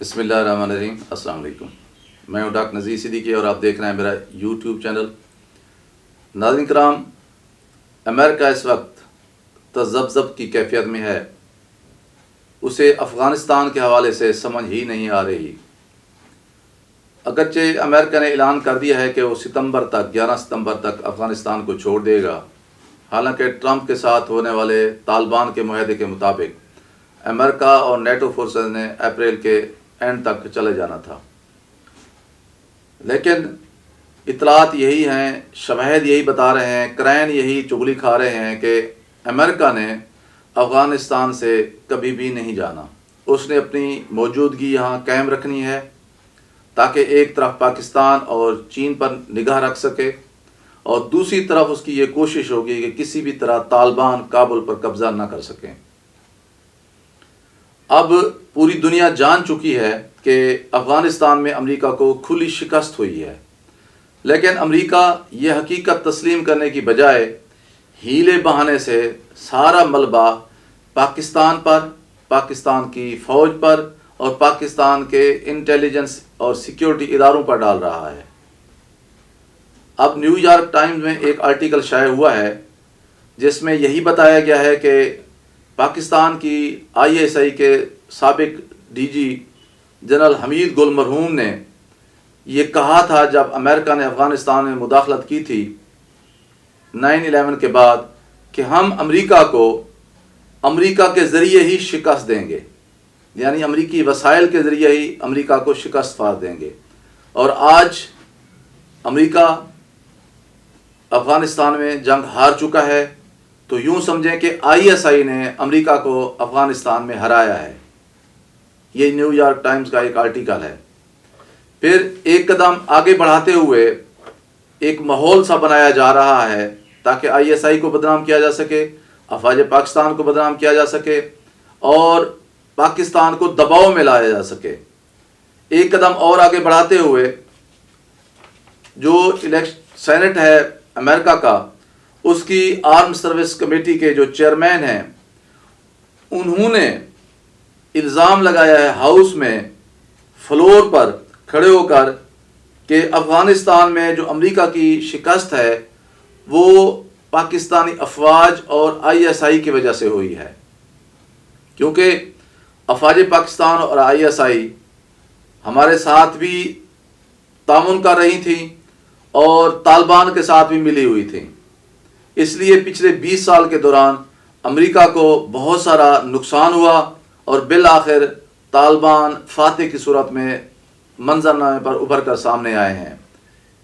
بسم اللہ الرحمن الرحیم۔ السلام علیکم، میں ہوں ڈاکٹر نذیر صدیقی اور آپ دیکھ رہے ہیں میرا یوٹیوب چینل۔ ناظرین کرام، امریکہ اس وقت تذبذب کی کیفیت میں ہے، اسے افغانستان کے حوالے سے سمجھ ہی نہیں آ رہی۔ اگرچہ امریکہ نے اعلان کر دیا ہے کہ وہ 11 ستمبر تک افغانستان کو چھوڑ دے گا، حالانکہ ٹرمپ کے ساتھ ہونے والے طالبان کے معاہدے کے مطابق امریکہ اور نیٹو فورسز نے اپریل کے اینڈ تک چلے جانا تھا، لیکن اطلاعات یہی ہیں، شواہد یہی بتا رہے ہیں، کرائن یہی چغلی کھا رہے ہیں کہ امریکہ نے افغانستان سے کبھی بھی نہیں جانا۔ اس نے اپنی موجودگی یہاں قائم رکھنی ہے تاکہ ایک طرف پاکستان اور چین پر نگاہ رکھ سکے اور دوسری طرف اس کی یہ کوشش ہوگی کہ کسی بھی طرح طالبان کابل پر قبضہ نہ کر سکیں۔ اب پوری دنیا جان چکی ہے کہ افغانستان میں امریکہ کو کھلی شکست ہوئی ہے، لیکن امریکہ یہ حقیقت تسلیم کرنے کی بجائے ہیلے بہانے سے سارا ملبہ پاکستان پر، پاکستان کی فوج پر اور پاکستان کے انٹیلیجنس اور سیکیورٹی اداروں پر ڈال رہا ہے۔ اب نیو یارک ٹائمز میں ایک آرٹیکل شائع ہوا ہے جس میں یہی بتایا گیا ہے کہ پاکستان کی ISI کے سابق DG جنرل حمید گل مرحوم نے یہ کہا تھا جب امریکہ نے افغانستان میں مداخلت کی تھی 9/11 کے بعد کہ ہم امریکہ کو امریکہ کے ذریعے ہی شکست دیں گے، یعنی امریکی وسائل کے ذریعے ہی امریکہ کو شکست فار دیں گے۔ اور آج امریکہ افغانستان میں جنگ ہار چکا ہے، تو یوں سمجھیں کہ ISI نے امریکہ کو افغانستان میں ہرایا ہے۔ یہ نیو یارک ٹائمز کا ایک آرٹیکل ہے۔ پھر ایک قدم آگے بڑھاتے ہوئے ایک ماحول سا بنایا جا رہا ہے تاکہ ISI کو بدنام کیا جا سکے، افواج پاکستان کو بدنام کیا جا سکے اور پاکستان کو دباؤ میں لایا جا سکے۔ ایک قدم اور آگے بڑھاتے ہوئے جو سینٹ ہے امریکہ کا، اس کی آرم سروس کمیٹی کے جو چیئرمین ہیں، انہوں نے الزام لگایا ہے ہاؤس میں فلور پر کھڑے ہو کر کہ افغانستان میں جو امریکہ کی شکست ہے وہ پاکستانی افواج اور ISI کی وجہ سے ہوئی ہے، کیونکہ افواج پاکستان اور ISI ہمارے ساتھ بھی تعاون کر رہی تھیں اور طالبان کے ساتھ بھی ملی ہوئی تھیں۔ اس لیے پچھلے 20 سال کے دوران امریکہ کو بہت سارا نقصان ہوا اور بالآخر طالبان فاتح کی صورت میں منظرنامے پر ابھر کر سامنے آئے ہیں۔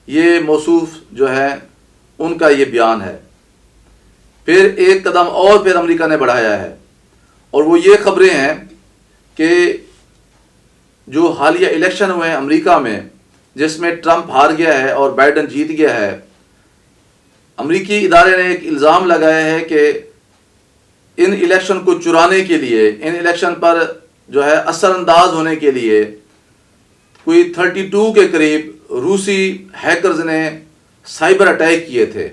یہ موصوف جو ہے ان کا یہ بیان ہے۔ پھر ایک قدم اور پھر امریکہ نے بڑھایا ہے اور وہ یہ خبریں ہیں کہ جو حالیہ الیکشن ہوئے ہیں امریکہ میں، جس میں ٹرمپ ہار گیا ہے اور بائیڈن جیت گیا ہے، امریکی ادارے نے ایک الزام لگایا ہے کہ ان الیکشن کو چرانے کے لیے، ان الیکشن پر جو ہے اثر انداز ہونے کے لیے کوئی 32 کے قریب روسی ہیکرز نے سائبر اٹیک کیے تھے۔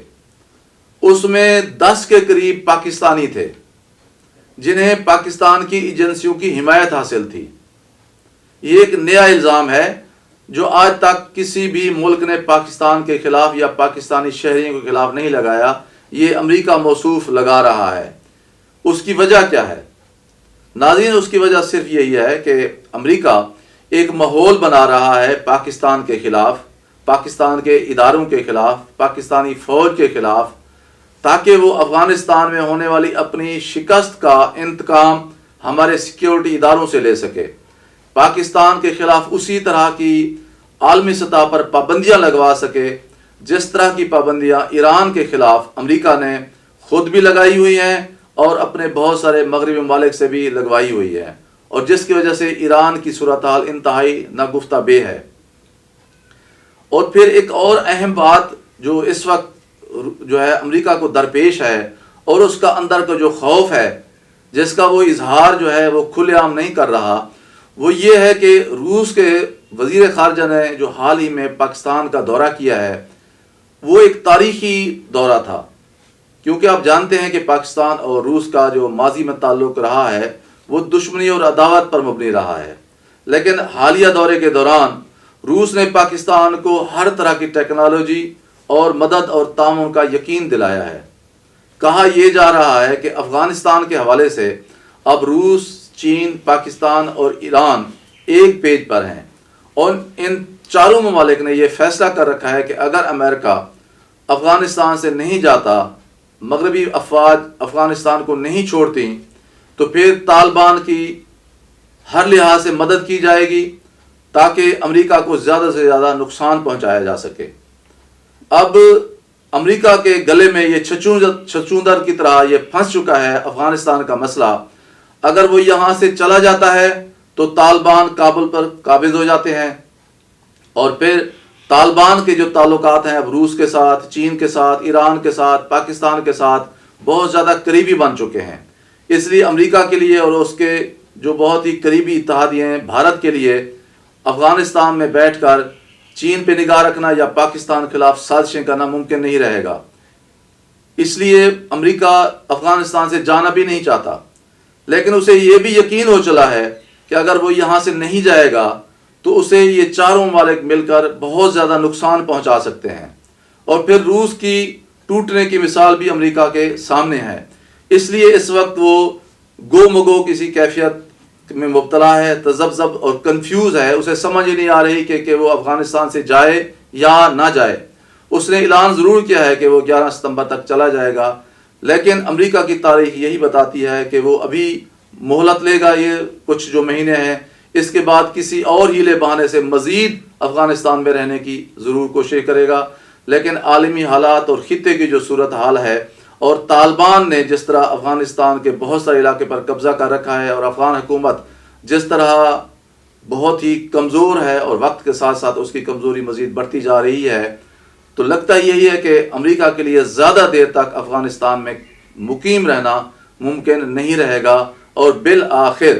اس میں 10 کے قریب پاکستانی تھے جنہیں پاکستان کی ایجنسیوں کی حمایت حاصل تھی۔ یہ ایک نیا الزام ہے جو آج تک کسی بھی ملک نے پاکستان کے خلاف یا پاکستانی شہریوں کے خلاف نہیں لگایا، یہ امریکہ موصوف لگا رہا ہے۔ اس کی وجہ کیا ہے ناظرین؟ اس کی وجہ صرف یہی ہے کہ امریکہ ایک ماحول بنا رہا ہے پاکستان کے خلاف، پاکستان کے اداروں کے خلاف، پاکستانی فوج کے خلاف، تاکہ وہ افغانستان میں ہونے والی اپنی شکست کا انتقام ہمارے سیکیورٹی اداروں سے لے سکے، پاکستان کے خلاف اسی طرح کی عالمی سطح پر پابندیاں لگوا سکے جس طرح کی پابندیاں ایران کے خلاف امریکہ نے خود بھی لگائی ہوئی ہیں اور اپنے بہت سارے مغربی ممالک سے بھی لگوائی ہوئی ہے، اور جس کی وجہ سے ایران کی صورتحال انتہائی ناگفتہ بے ہے۔ اور پھر ایک اور اہم بات جو اس وقت جو ہے امریکہ کو درپیش ہے اور اس کا اندر کا جو خوف ہے، جس کا وہ اظہار جو ہے وہ کھلے عام نہیں کر رہا، وہ یہ ہے کہ روس کے وزیر خارجہ نے جو حال ہی میں پاکستان کا دورہ کیا ہے، وہ ایک تاریخی دورہ تھا، کیونکہ آپ جانتے ہیں کہ پاکستان اور روس کا جو ماضی میں تعلق رہا ہے وہ دشمنی اور عداوت پر مبنی رہا ہے، لیکن حالیہ دورے کے دوران روس نے پاکستان کو ہر طرح کی ٹیکنالوجی اور مدد اور تعاون کا یقین دلایا ہے۔ کہا یہ جا رہا ہے کہ افغانستان کے حوالے سے اب روس، چین، پاکستان اور ایران ایک پیج پر ہیں، اور ان چاروں ممالک نے یہ فیصلہ کر رکھا ہے کہ اگر امریکہ افغانستان سے نہیں جاتا، مغربی افواج افغانستان کو نہیں چھوڑتی، تو پھر طالبان کی ہر لحاظ سے مدد کی جائے گی تاکہ امریکہ کو زیادہ سے زیادہ نقصان پہنچایا جا سکے۔ اب امریکہ کے گلے میں یہ چھچوندر کی طرح یہ پھنس چکا ہے افغانستان کا مسئلہ۔ اگر وہ یہاں سے چلا جاتا ہے تو طالبان کابل پر قابض ہو جاتے ہیں، اور پھر طالبان کے جو تعلقات ہیں اب روس کے ساتھ، چین کے ساتھ، ایران کے ساتھ، پاکستان کے ساتھ بہت زیادہ قریبی بن چکے ہیں۔ اس لیے امریکہ کے لیے اور اس کے جو بہت ہی قریبی اتحادی ہیں بھارت کے لیے افغانستان میں بیٹھ کر چین پہ نگاہ رکھنا یا پاکستان کے خلاف سازشیں کرنا ممکن نہیں رہے گا۔ اس لیے امریکہ افغانستان سے جانا بھی نہیں چاہتا، لیکن اسے یہ بھی یقین ہو چلا ہے کہ اگر وہ یہاں سے نہیں جائے گا تو اسے یہ چاروں ممالک مل کر بہت زیادہ نقصان پہنچا سکتے ہیں، اور پھر روس کی ٹوٹنے کی مثال بھی امریکہ کے سامنے ہے۔ اس لیے اس وقت وہ گو مگو کسی کیفیت میں مبتلا ہے، تذبذب اور کنفیوز ہے، اسے سمجھ ہی نہیں آ رہی کہ وہ افغانستان سے جائے یا نہ جائے۔ اس نے اعلان ضرور کیا ہے کہ وہ 11 ستمبر تک چلا جائے گا، لیکن امریکہ کی تاریخ یہی بتاتی ہے کہ وہ ابھی مہلت لے گا، یہ کچھ جو مہینے ہیں، اس کے بعد کسی اور ہیلے بہانے سے مزید افغانستان میں رہنے کی ضرور کوشش کرے گا۔ لیکن عالمی حالات اور خطے کی جو صورتحال ہے، اور طالبان نے جس طرح افغانستان کے بہت سارے علاقے پر قبضہ کر رکھا ہے، اور افغان حکومت جس طرح بہت ہی کمزور ہے اور وقت کے ساتھ ساتھ اس کی کمزوری مزید بڑھتی جا رہی ہے، تو لگتا یہی ہے کہ امریکہ کے لیے زیادہ دیر تک افغانستان میں مقیم رہنا ممکن نہیں رہے گا، اور بالآخر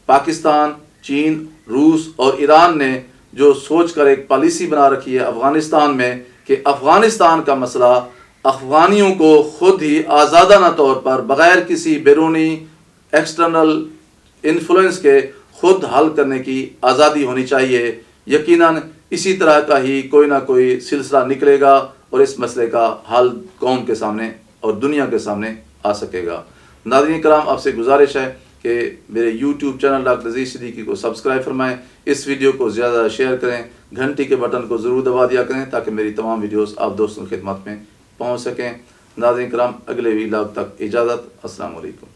پاکستان، چین، روس اور ایران نے جو سوچ کر ایک پالیسی بنا رکھی ہے افغانستان میں کہ افغانستان کا مسئلہ افغانیوں کو خود ہی آزادانہ طور پر بغیر کسی بیرونی ایکسٹرنل انفلوئنس کے خود حل کرنے کی آزادی ہونی چاہیے۔ یقیناً اسی طرح کا ہی کوئی نہ کوئی سلسلہ نکلے گا اور اس مسئلے کا حل قوم کے سامنے اور دنیا کے سامنے آ سکے گا۔ ناظرین کرام، آپ سے گزارش ہے کہ میرے یوٹیوب چینل ڈاکٹر عزیز صدیقی کو سبسکرائب فرمائیں، اس ویڈیو کو زیادہ شیئر کریں، گھنٹی کے بٹن کو ضرور دبا دیا کریں تاکہ میری تمام ویڈیوز آپ دوستوں کی خدمت میں پہنچ سکیں۔ ناظرین کرام، اگلے ویلاگ تک اجازت۔ السلام علیکم۔